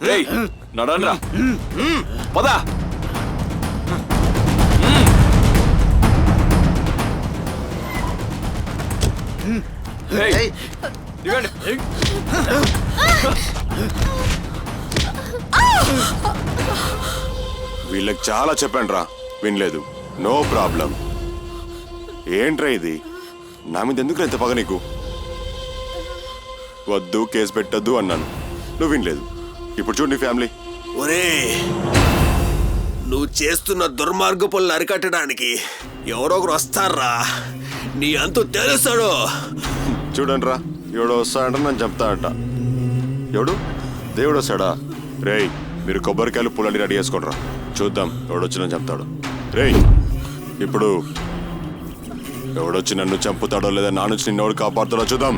రేయ్ నడన్రా పదా దిగండి. వీళ్ళకి చాలా చెప్పాను రా, వినలేదు. No problem. ఏంట్రా ఇది? నా మీద ఎందుకు ఎంత పగ నీకు? వద్దు, కేసు పెట్టద్దు అన్నాను, నువ్వు వినలేదు. ఇప్పుడు చూడు నీ ఫ్యామిలీ. ఒరే, నువ్వు చేస్తున్న దుర్మార్గ పనులు అరికట్టడానికి ఎవరో ఒకరు వస్తారా, నీ అంతు తెలుస్తాడు. చూడండి రా, ఎవడో వస్తాడంట, నన్ను చెప్తాడంట. ఎవడు? దేవుడు వస్తాడా? రేయ్, మీరు కొబ్బరికాయలు పుల్లలు రెడీ చేసుకోండి రా, చూద్దాం ఎవడొచ్చి చెప్తాడు. రేయ్, ఇప్పుడు ఎవడొచ్చి నన్ను చంపుతాడో లేదా నా నుంచి నిన్నెవడు కాపాడుతాడో చూద్దాం.